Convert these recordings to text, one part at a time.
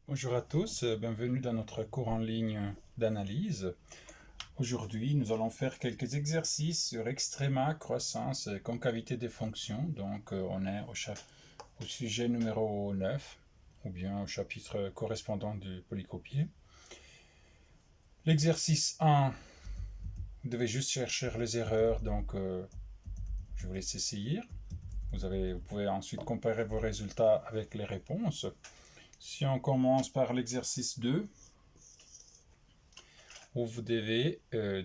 Bonjour à tous, bienvenue dans notre cours en ligne d'analyse. Aujourd'hui, nous allons faire quelques exercices sur extréma, croissance et concavité des fonctions. Donc, on est au sujet numéro 9, ou bien au chapitre correspondant du polycopier. L'exercice 1, vous devez juste chercher les erreurs, donc je vous laisse essayer. Vous pouvez ensuite comparer vos résultats avec les réponses. Si on commence par l'exercice 2, où vous devez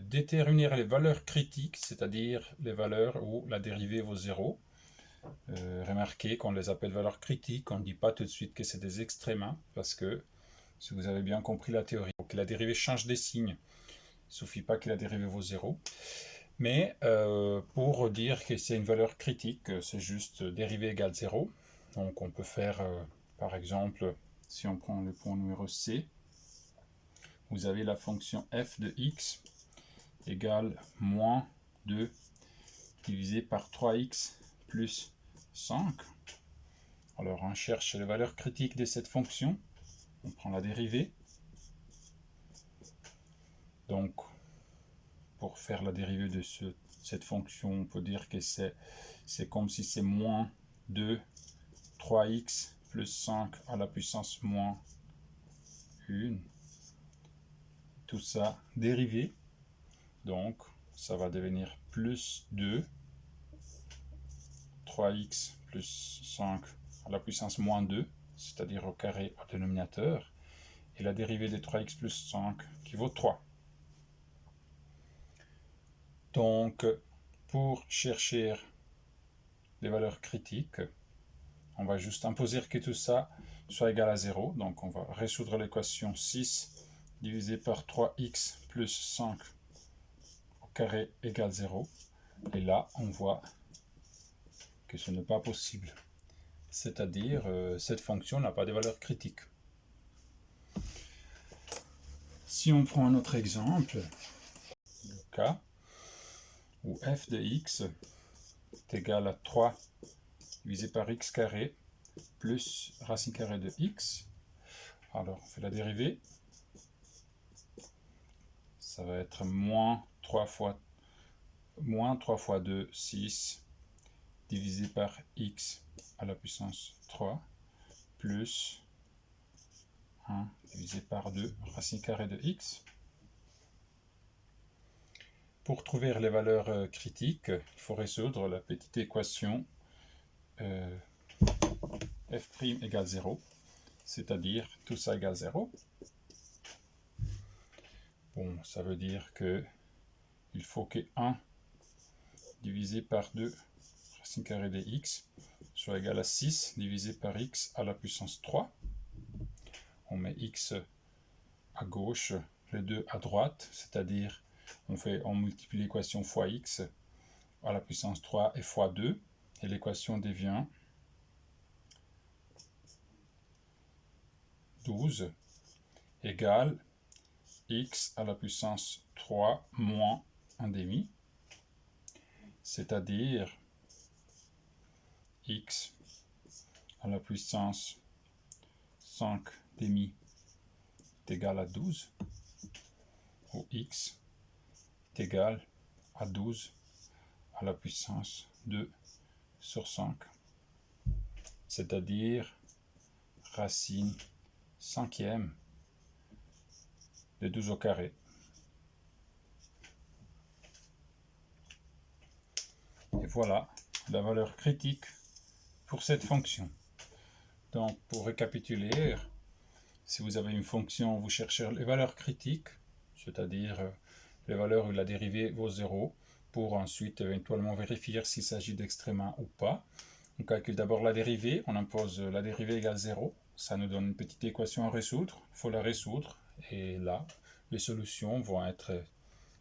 déterminer les valeurs critiques, c'est-à-dire les valeurs où la dérivée vaut 0. Remarquez qu'on les appelle valeurs critiques, on ne dit pas tout de suite que c'est des extrémas, parce que si vous avez bien compris la théorie, que la dérivée change des signes, il ne suffit pas que la dérivée vaut 0. Mais pour dire que c'est une valeur critique, c'est juste dérivée égale 0. Donc on peut faire, par exemple, si on prend le point numéro C, vous avez la fonction f de x égale moins 2 divisé par 3x plus 5. Alors on cherche les valeurs critiques de cette fonction. On prend la dérivée. Donc pour faire la dérivée de cette fonction, on peut dire que c'est comme si c'est moins 2 3x plus 5 à la puissance moins 1. Tout ça dérivé. Donc ça va devenir plus 2 3x plus 5 à la puissance moins 2, c'est-à-dire au carré au dénominateur, et la dérivée de 3x plus 5 qui vaut 3. Donc, pour chercher les valeurs critiques, on va juste imposer que tout ça soit égal à 0. Donc, on va résoudre l'équation 6 divisé par 3x plus 5 au carré égale 0. Et là, on voit que ce n'est pas possible. C'est-à-dire, cette fonction n'a pas de valeur critique. Si on prend un autre exemple, le cas où f de x est égal à 3 divisé par x carré plus racine carrée de x, alors on fait la dérivée, ça va être moins 3 fois 2, 6, divisé par x à la puissance 3, plus 1 divisé par 2 racine carrée de x. Pour trouver les valeurs critiques, il faut résoudre la petite équation f' égale 0, c'est-à-dire tout ça égale 0. Bon, ça veut dire que il faut que 1 divisé par 2 racine carrée de x soit égal à 6 divisé par x à la puissance 3. On met x à gauche, les 2 à droite, c'est-à-dire on multiplie l'équation fois x à la puissance 3 et fois 2, et l'équation devient 12 égale x à la puissance 3 moins 1 demi, c'est-à-dire x à la puissance 5 demi est égal à 12, ou x est égal à 12 à la puissance 2 sur 5, c'est-à-dire racine cinquième de 12 au carré. Et voilà la valeur critique pour cette fonction. Donc pour récapituler, si vous avez une fonction, vous cherchez les valeurs critiques, c'est-à-dire les valeurs où la dérivée vaut 0, pour ensuite éventuellement vérifier s'il s'agit d'extréma ou pas. On calcule d'abord la dérivée, on impose la dérivée égale 0, ça nous donne une petite équation à résoudre, il faut la résoudre, et là, les solutions vont être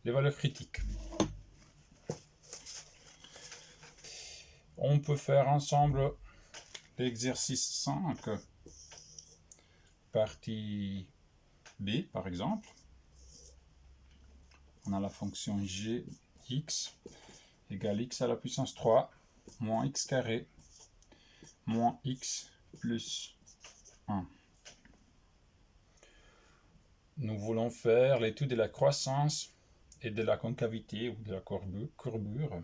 les valeurs critiques. On peut faire ensemble l'exercice 5, partie B par exemple. On a la fonction gx égale x à la puissance 3 moins x carré moins x plus 1. nous voulons faire l'étude de la croissance et de la concavité ou de la courbure.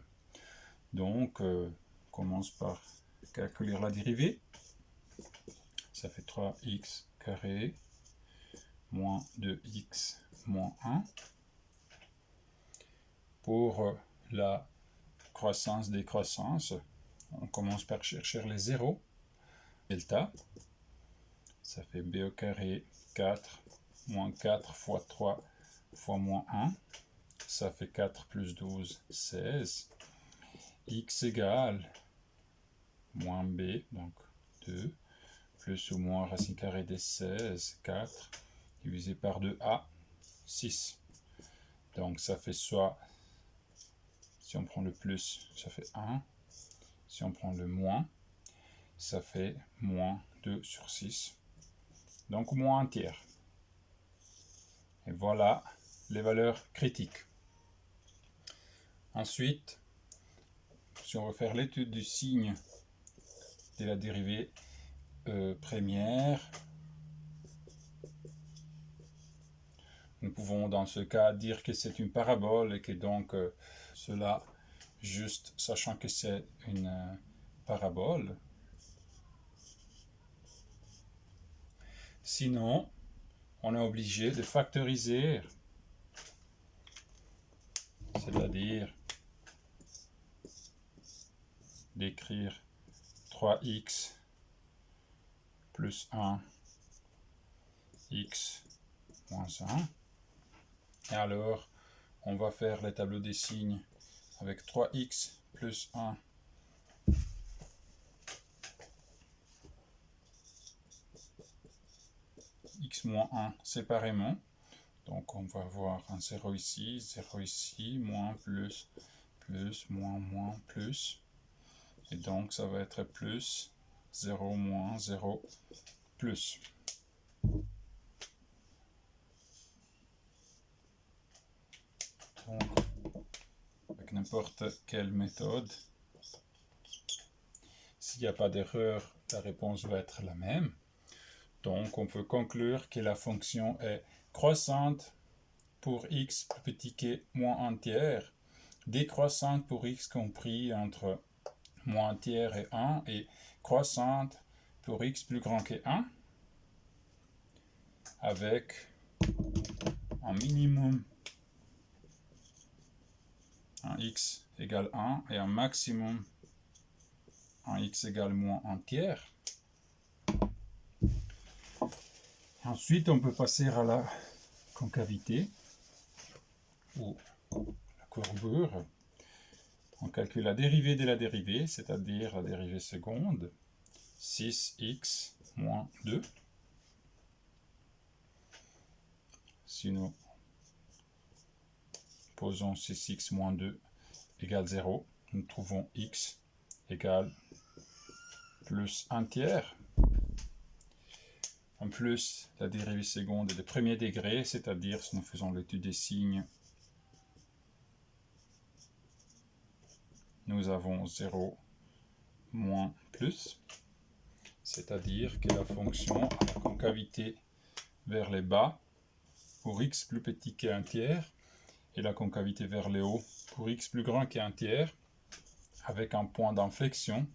Donc, on commence par calculer la dérivée. Ça fait 3x carré moins 2x moins 1. Pour la croissance décroissance, on commence par chercher les zéros. Delta, ça fait b au carré 4 moins 4 fois 3 fois moins 1. Ça fait 4 plus 12, 16. X égale moins b, donc 2, plus ou moins racine carrée des 16, 4, divisé par 2a, 6. Donc ça fait soit, si on prend le plus, ça fait 1. Si on prend le moins, ça fait moins 2 sur 6. Donc moins un tiers. Et voilà les valeurs critiques. Ensuite, si on veut faire l'étude du signe de la dérivée première, nous pouvons dans ce cas dire que c'est une parabole et que donc cela, juste sachant que c'est une parabole. Sinon, on est obligé de factoriser, c'est-à-dire d'écrire 3x plus 1 x moins 1. Et alors, on va faire les tableaux des signes avec 3x plus 1 x moins 1 séparément. Donc on va avoir un 0 ici, moins, plus, moins, plus. Et donc ça va être plus, 0, moins, 0, plus. Donc, avec n'importe quelle méthode, s'il n'y a pas d'erreur, la réponse va être la même. Donc on peut conclure que la fonction est croissante pour x plus petit que moins un tiers, décroissante pour x compris entre moins un tiers et 1, et croissante pour x plus grand que 1, avec un minimum un x égale 1 et un maximum un x égale moins un tiers. Ensuite, on peut passer à la concavité ou la courbure. On calcule la dérivée de la dérivée, c'est-à-dire la dérivée seconde, 6x moins 2. Si nous posons 6x moins 2 égale 0, nous trouvons x égale plus 1 tiers. En plus, la dérivée seconde est de premier degré, c'est-à-dire si nous faisons l'étude des signes, nous avons 0 moins plus, c'est-à-dire que la fonction a la concavité vers les bas pour x plus petit qu'un tiers et la concavité vers les hauts pour x plus grand qu'un tiers, avec un point d'inflexion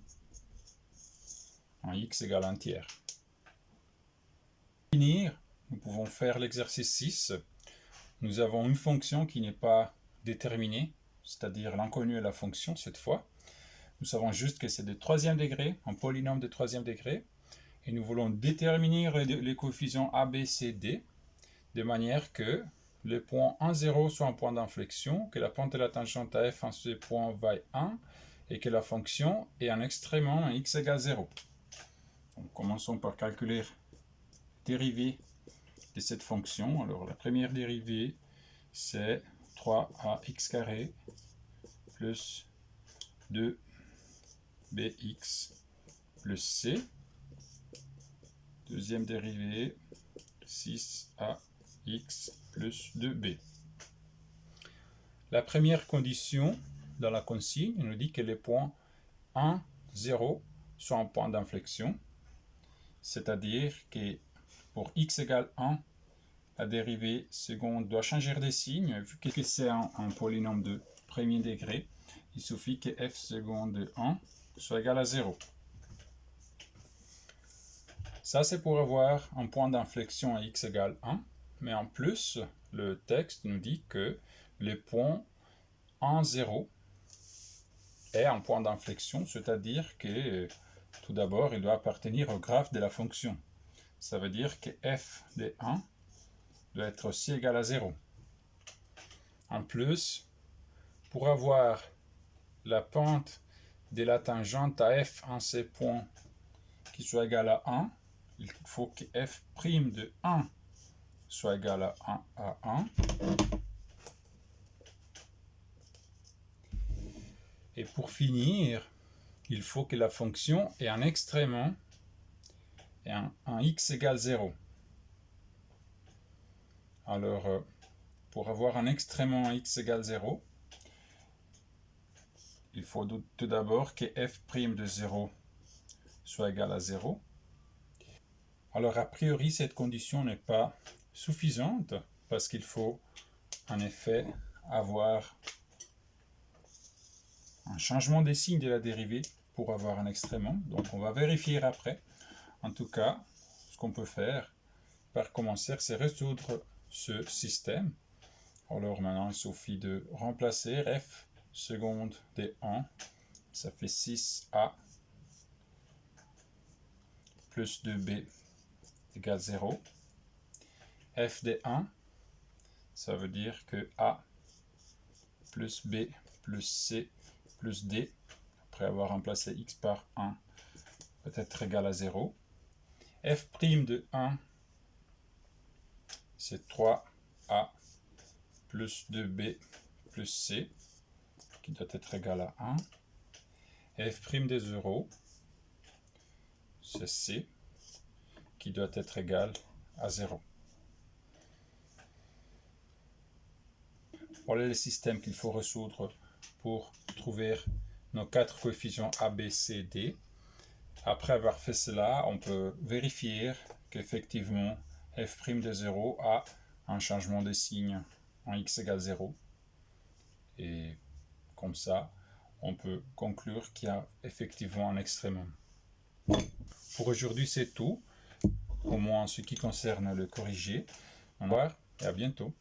en x égale 1 tiers. Pour finir, nous pouvons faire l'exercice 6. Nous avons une fonction qui n'est pas déterminée, c'est-à-dire l'inconnu est la fonction cette fois. Nous savons juste que c'est de troisième degré, un polynôme de troisième degré, et nous voulons déterminer les coefficients a, b, c, d, de manière que le point 1, 0 soit un point d'inflexion, que la pente de la tangente à f en ce point vaille 1, et que la fonction ait un extrémum en x égale 0. Donc, commençons par calculer la dérivée de cette fonction. Alors la première dérivée, c'est 3ax carré plus 2bx plus c. Deuxième dérivée, 6ax plus 2b. La première condition dans la consigne nous dit que les points 1, 0 sont un point d'inflexion, c'est-à-dire que pour x égale 1, la dérivée seconde doit changer de signe. Vu que c'est un polynôme de premier degré, il suffit que f seconde de 1 soit égal à 0. Ça, c'est pour avoir un point d'inflexion à x égale 1. Mais en plus, le texte nous dit que le point 1, 0 est un point d'inflexion, c'est-à-dire que tout d'abord, il doit appartenir au graphe de la fonction. Ça veut dire que f de 1 doit être aussi égal à 0. En plus, pour avoir la pente de la tangente à f en ces points qui soit égale à 1, il faut que f' de 1 soit égal à 1 Et pour finir, il faut que la fonction ait un extrémant et un x égale 0. Alors, pour avoir un extrémant x égale 0, il faut tout d'abord que f' de 0 soit égal à 0. Alors, a priori, cette condition n'est pas suffisante parce qu'il faut en effet avoir un changement des signes de la dérivée pour avoir un extrémant. Donc, on va vérifier après. En tout cas, ce qu'on peut faire par commencer, c'est résoudre ce système. Alors maintenant, il suffit de remplacer f seconde de 1, ça fait 6a plus 2b égale 0. F de 1, ça veut dire que a plus b plus c plus d, après avoir remplacé x par 1, peut être égal à 0. F' de 1, c'est 3a plus 2b plus c, qui doit être égal à 1. F' de 0, c'est c, qui doit être égal à 0. Voilà le système qu'il faut résoudre pour trouver nos 4 coefficients A, B, C, D. Après avoir fait cela, on peut vérifier qu'effectivement f' de 0 a un changement de signe en x égale 0. Et comme ça, on peut conclure qu'il y a effectivement un extrémum. Pour aujourd'hui, c'est tout, au moins en ce qui concerne le corrigé. Au revoir et à bientôt.